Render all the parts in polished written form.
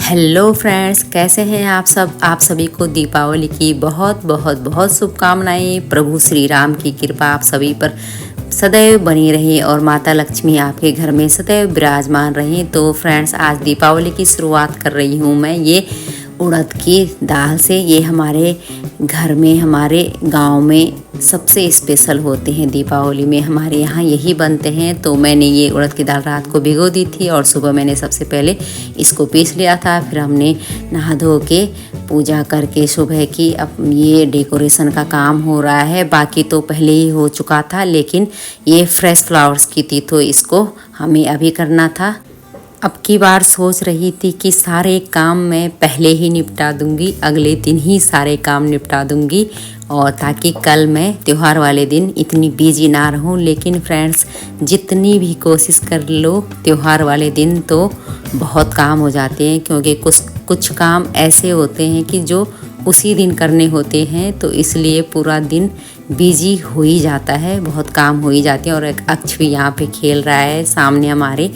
Hello friends, कैसे हैं आप सब। आप सभी को दीपावली की बहुत बहुत बहुत शुभकामनाएं। प्रभु श्री राम की कृपा आप सभी पर सदैव बनी रहे और माता लक्ष्मी आपके घर में सदैव विराजमान रहे। तो फ्रेंड्स, आज दीपावली की शुरुआत कर रही हूँ मैं ये उड़द की दाल से। ये हमारे घर में, हमारे गांव में सबसे स्पेशल होते हैं दीपावली में, हमारे यहाँ यही बनते हैं। तो मैंने ये उड़द की दाल रात को भिगो दी थी और सुबह मैंने सबसे पहले इसको पीस लिया था। फिर हमने नहा धो के पूजा करके सुबह की अब ये डेकोरेशन का काम हो रहा है। बाकी तो पहले ही हो चुका था, लेकिन ये फ्रेश फ्लावर्स की थी तो इसको हमें अभी करना था। अब की बार सोच रही थी कि सारे काम मैं पहले ही निपटा दूंगी, अगले दिन ही सारे काम निपटा दूंगी, और ताकि कल मैं त्यौहार वाले दिन इतनी बिजी ना रहूं। लेकिन फ्रेंड्स, जितनी भी कोशिश कर लो त्यौहार वाले दिन तो बहुत काम हो जाते हैं, क्योंकि कुछ काम ऐसे होते हैं कि जो उसी दिन करने होते हैं, तो इसलिए पूरा दिन बिजी हो ही जाता है, बहुत काम हो ही जाते हैं। और एक अक्ष भी यहाँ पे खेल रहा है, सामने हमारे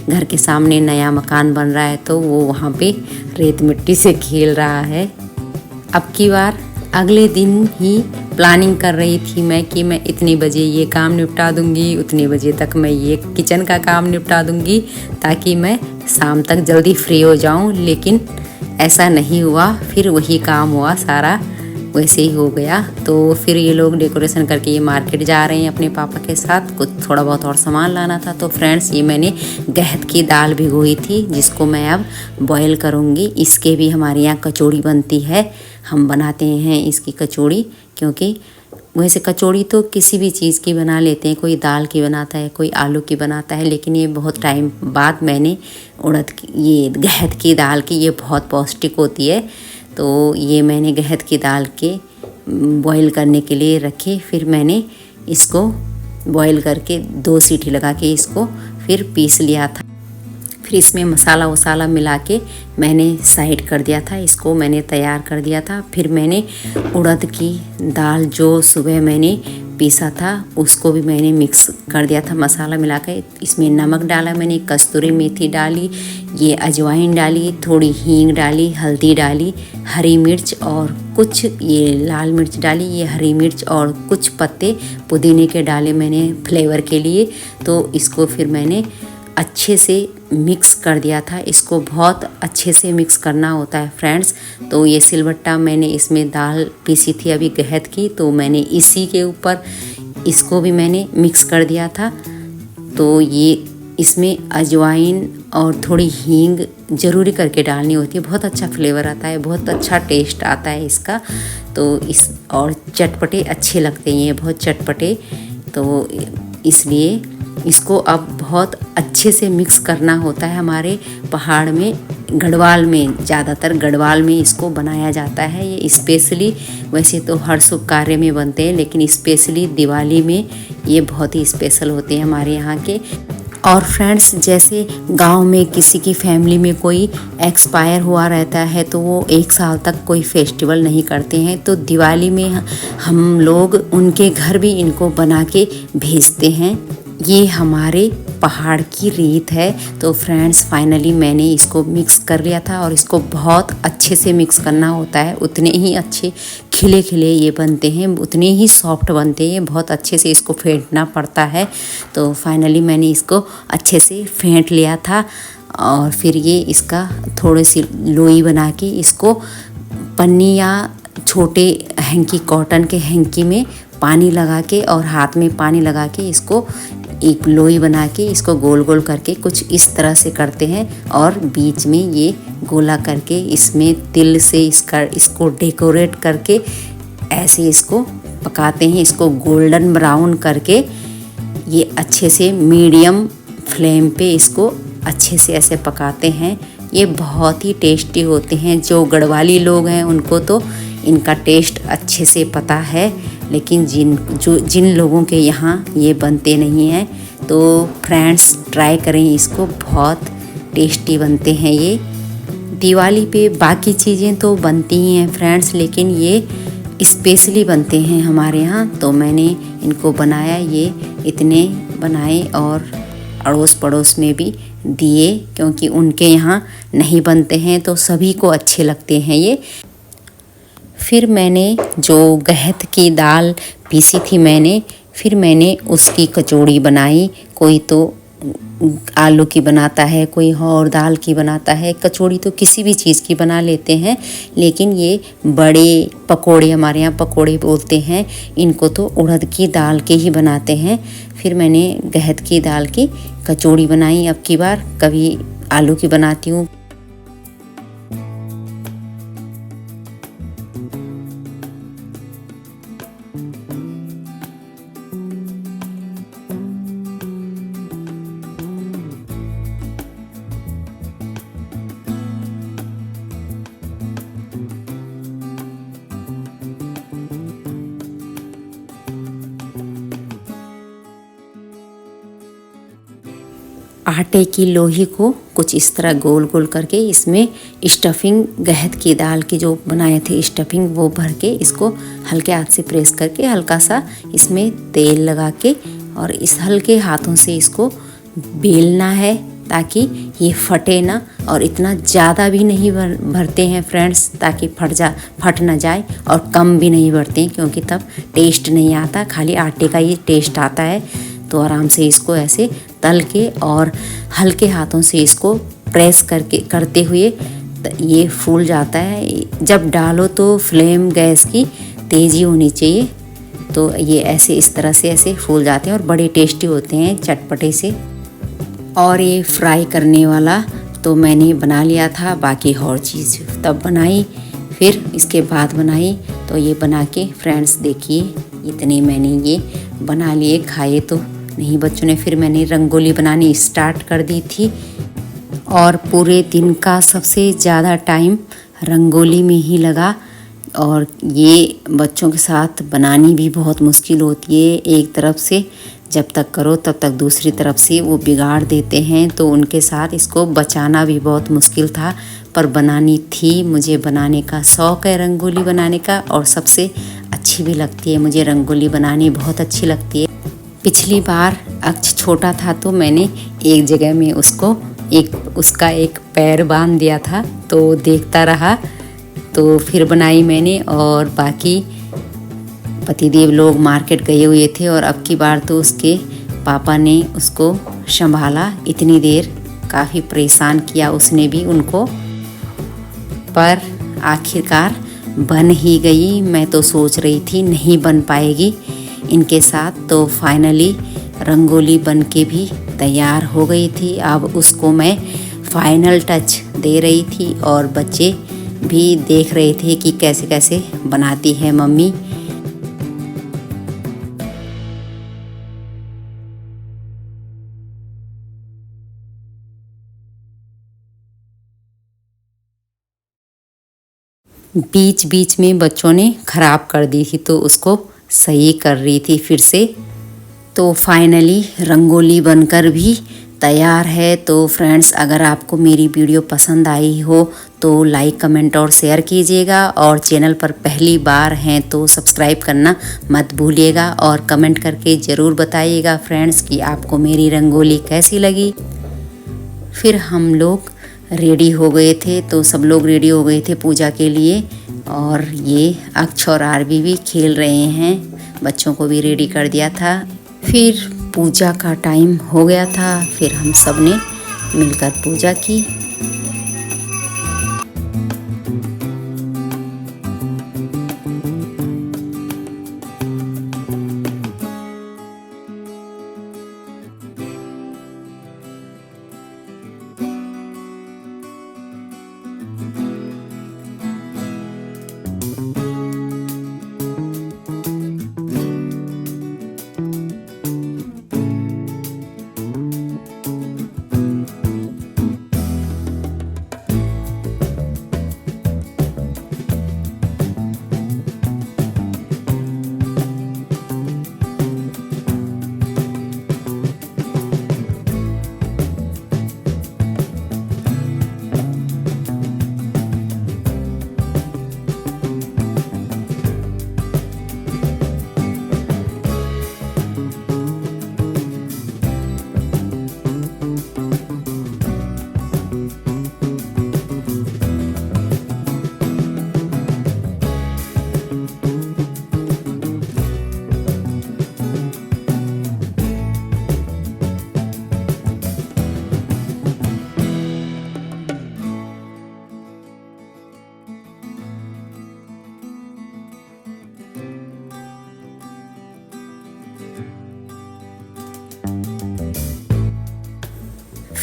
घर के सामने नया मकान बन रहा है, तो वो वहाँ पे रेत मिट्टी से खेल रहा है। अब की बार अगले दिन ही प्लानिंग कर रही थी मैं कि मैं इतने बजे ये काम निपटा दूंगी, उतने बजे तक मैं ये किचन का काम निपटा दूंगी, ताकि मैं शाम तक जल्दी फ्री हो जाऊं। लेकिन ऐसा नहीं हुआ, फिर वही काम हुआ, सारा वैसे ही हो गया। तो फिर ये लोग डेकोरेशन करके ये मार्केट जा रहे हैं अपने पापा के साथ, कुछ थोड़ा बहुत और सामान लाना था। तो फ्रेंड्स, ये मैंने गहत की दाल भिगोई थी, जिसको मैं अब बॉईल करूँगी। इसके भी हमारे यहाँ कचौड़ी बनती है, हम बनाते हैं इसकी कचौड़ी, क्योंकि वैसे कचौड़ी तो किसी भी चीज़ की बना लेते हैं, कोई दाल की बनाता है, कोई आलू की बनाता है, लेकिन ये बहुत टाइम बाद मैंने उड़द की, ये गहत की दाल की, ये बहुत पौष्टिक होती है। तो ये मैंने गहत की दाल के बॉईल करने के लिए रखी। फिर मैंने इसको बॉईल करके 2 सीटी लगा के इसको फिर पीस लिया था। फिर इसमें मसाला वसाला मिला के मैंने साइड कर दिया था, इसको मैंने तैयार कर दिया था। फिर मैंने उड़द की दाल जो सुबह मैंने पीसा था उसको भी मैंने मिक्स कर दिया था, मसाला मिला के। इसमें नमक डाला मैंने, कस्तूरी मेथी डाली, ये अजवाइन डाली, थोड़ी हींग डाली, हल्दी डाली, हरी मिर्च और कुछ ये लाल मिर्च डाली, ये हरी मिर्च और कुछ पत्ते पुदीने के डाले मैंने फ्लेवर के लिए। तो इसको फिर मैंने अच्छे से मिक्स कर दिया था। इसको बहुत अच्छे से मिक्स करना होता है फ्रेंड्स। तो ये सिलबट्टा मैंने इसमें दाल पीसी थी अभी गहत की, तो मैंने इसी के ऊपर इसको भी मैंने मिक्स कर दिया था। तो ये इसमें अजवाइन और थोड़ी हींग ज़रूरी करके डालनी होती है, बहुत अच्छा फ्लेवर आता है, बहुत अच्छा टेस्ट आता है इसका। तो इस और चटपटे अच्छे लगते हैं, ये बहुत चटपटे, तो इसलिए इसको अब बहुत अच्छे से मिक्स करना होता है। हमारे पहाड़ में गढ़वाल में, ज़्यादातर गढ़वाल में इसको बनाया जाता है। ये स्पेशली, वैसे तो हर शुभ कार्य में बनते हैं, लेकिन स्पेशली दिवाली में ये बहुत ही स्पेशल होते हैं हमारे यहाँ के। और फ्रेंड्स, जैसे गांव में किसी की फैमिली में कोई एक्सपायर हुआ रहता है, तो वो 1 साल तक कोई फेस्टिवल नहीं करते हैं, तो दिवाली में हम लोग उनके घर भी इनको बना के भेजते हैं। ये हमारे पहाड़ की रीत है। तो फ्रेंड्स, फाइनली मैंने इसको मिक्स कर लिया था, और इसको बहुत अच्छे से मिक्स करना होता है, उतने ही अच्छे खिले खिले ये बनते हैं, उतने ही सॉफ्ट बनते हैं, बहुत अच्छे से इसको फेंटना पड़ता है। तो फाइनली मैंने इसको अच्छे से फेंट लिया था, और फिर ये इसका थोड़ी सी लोई बना के इसको पन्नी या छोटे हैंकी, कॉटन के हैंकी में पानी लगा के और हाथ में पानी लगा के इसको एक लोई बना के इसको गोल गोल करके कुछ इस तरह से करते हैं, और बीच में ये गोला करके इसमें तिल से इसको डेकोरेट करके ऐसे इसको पकाते हैं। इसको गोल्डन ब्राउन करके ये अच्छे से मीडियम फ्लेम पे इसको अच्छे से ऐसे पकाते हैं। ये बहुत ही टेस्टी होते हैं। जो गढ़वाली लोग हैं उनको तो इनका टेस्ट अच्छे से पता है, लेकिन जिन लोगों के यहाँ ये बनते नहीं हैं, तो फ्रेंड्स ट्राई करें इसको, बहुत टेस्टी बनते हैं ये। दिवाली पे बाकी चीज़ें तो बनती ही हैं फ्रेंड्स, लेकिन ये स्पेशली बनते हैं हमारे यहाँ। तो मैंने इनको बनाया, ये इतने बनाए और अड़ोस पड़ोस में भी दिए, क्योंकि उनके यहाँ नहीं बनते हैं तो सभी को अच्छे लगते हैं ये। फिर मैंने जो गहत की दाल पीसी थी फिर मैंने उसकी कचौड़ी बनाई। कोई तो आलू की बनाता है, कोई और दाल की बनाता है, कचौड़ी तो किसी भी चीज़ की बना लेते हैं, लेकिन ये बड़े पकोड़े, हमारे यहाँ पकोड़े बोलते हैं इनको, तो उड़द की दाल के ही बनाते हैं। फिर मैंने गहत की दाल की कचौड़ी बनाई। अब की बार कभी आलू की बनाती हूँ। आटे की लोही को कुछ इस तरह गोल गोल करके इसमें स्टफिंग, गहत की दाल की जो बनाए थे स्टफिंग, वो भर के इसको हल्के हाथ से प्रेस करके हल्का सा इसमें तेल लगा के और इस हल्के हाथों से इसको बेलना है ताकि ये फटे ना। और इतना ज़्यादा भी नहीं भरते हैं फ्रेंड्स ताकि फट ना जाए, और कम भी नहीं भरते हैं क्योंकि तब टेस्ट नहीं आता, खाली आटे का ये टेस्ट आता है। तो आराम से इसको ऐसे तल के और हल्के हाथों से इसको प्रेस करते हुए ये फूल जाता है। जब डालो तो फ्लेम गैस की तेज़ी होनी चाहिए, तो ये ऐसे इस तरह से ऐसे फूल जाते हैं और बड़े टेस्टी होते हैं, चटपटे से। और ये फ्राई करने वाला तो मैंने बना लिया था, बाकी और चीज़ तब बनाई, फिर इसके बाद बनाई। तो ये बना के फ्रेंड्स देखिए इतने मैंने ये बना लिए, खाए तो नहीं बच्चों ने। फिर मैंने रंगोली बनानी स्टार्ट कर दी थी और पूरे दिन का सबसे ज़्यादा टाइम रंगोली में ही लगा। और ये बच्चों के साथ बनानी भी बहुत मुश्किल होती है। एक तरफ से जब तक करो तब तक दूसरी तरफ से वो बिगाड़ देते हैं, तो उनके साथ इसको बचाना भी बहुत मुश्किल था, पर बनानी थी। मुझे बनाने का शौक़ है रंगोली बनाने का, और सबसे अच्छी भी लगती है। मुझे रंगोली बनानी बहुत अच्छी लगती है। पिछली बार अक्ष छोटा था तो मैंने एक जगह में उसका एक पैर बांध दिया था, तो देखता रहा, तो फिर बनाई मैंने। और बाकी पतिदेव लोग मार्केट गए हुए थे और अब की बार तो उसके पापा ने उसको संभाला। इतनी देर काफ़ी परेशान किया उसने भी उनको, पर आखिरकार बन ही गई। मैं तो सोच रही थी नहीं बन पाएगी इनके साथ, तो फाइनली रंगोली बन के भी तैयार हो गई थी। अब उसको मैं फाइनल टच दे रही थी और बच्चे भी देख रहे थे कि कैसे कैसे बनाती है मम्मी। बीच बीच में बच्चों ने ख़राब कर दी थी तो उसको सही कर रही थी फिर से। तो फाइनली रंगोली बनकर भी तैयार है। तो फ्रेंड्स, अगर आपको मेरी वीडियो पसंद आई हो तो लाइक, कमेंट और शेयर कीजिएगा, और चैनल पर पहली बार हैं तो सब्सक्राइब करना मत भूलिएगा, और कमेंट करके ज़रूर बताइएगा फ्रेंड्स कि आपको मेरी रंगोली कैसी लगी। फिर हम लोग रेडी हो गए थे, तो सब लोग रेडी हो गए थे पूजा के लिए, और ये अक्ष और आरवी भी खेल रहे हैं, बच्चों को भी रेडी कर दिया था। फिर पूजा का टाइम हो गया था, फिर हम सब ने मिलकर पूजा की।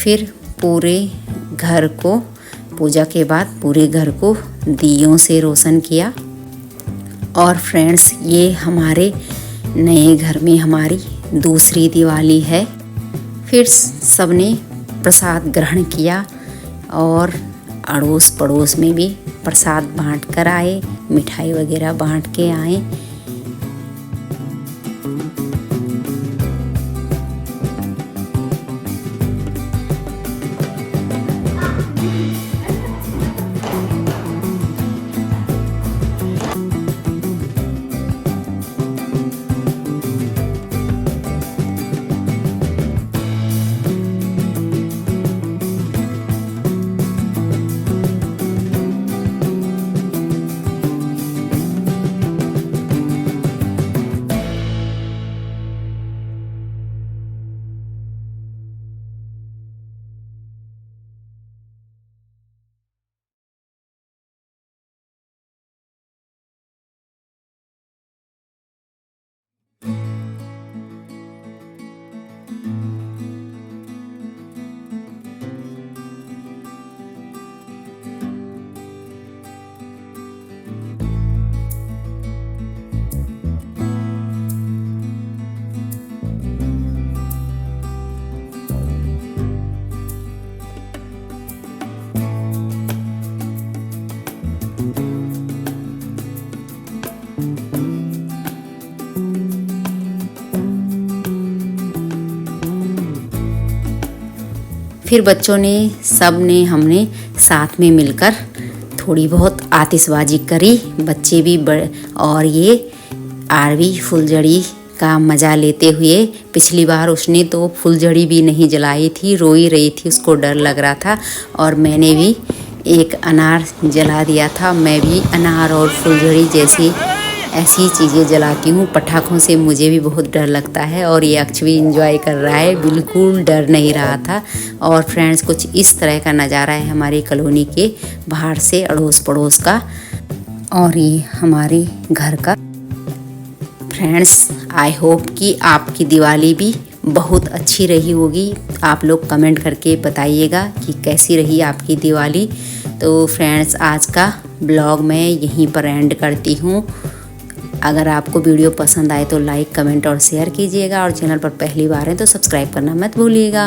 फिर पूरे घर को, पूजा के बाद पूरे घर को दियों से रोशन किया। और फ्रेंड्स, ये हमारे नए घर में हमारी दूसरी दिवाली है। फिर सबने प्रसाद ग्रहण किया और अड़ोस पड़ोस में भी प्रसाद बांट कर आए, मिठाई वगैरह बांट के आए। फिर बच्चों ने, सब ने, हमने साथ में मिलकर थोड़ी बहुत आतिशबाजी करी, बच्चे भी बड़े, और ये आरवी फुलझड़ी का मज़ा लेते हुए। पिछली बार उसने तो फुलझड़ी भी नहीं जलाई थी, रो ही रही थी, उसको डर लग रहा था। और मैंने भी एक अनार जला दिया था। मैं भी अनार और फुलझड़ी जैसी ऐसी चीज़ें जलाती हूँ। पटाखों से मुझे भी बहुत डर लगता है और ये अक्ष भी इंजॉय कर रहा है, बिल्कुल डर नहीं रहा था। और फ्रेंड्स, कुछ इस तरह का नज़ारा है हमारी कॉलोनी के बाहर से, अड़ोस पड़ोस का, और ये हमारे घर का। फ्रेंड्स, आई होप कि आपकी दिवाली भी बहुत अच्छी रही होगी। आप लोग कमेंट करके बताइएगा कि कैसी रही आपकी दिवाली। तो फ्रेंड्स, आज का ब्लॉग मैं यहीं पर एंड करती हूँ। अगर आपको वीडियो पसंद आए तो लाइक, कमेंट और शेयर कीजिएगा, और चैनल पर पहली बार है तो सब्सक्राइब करना मत भूलिएगा।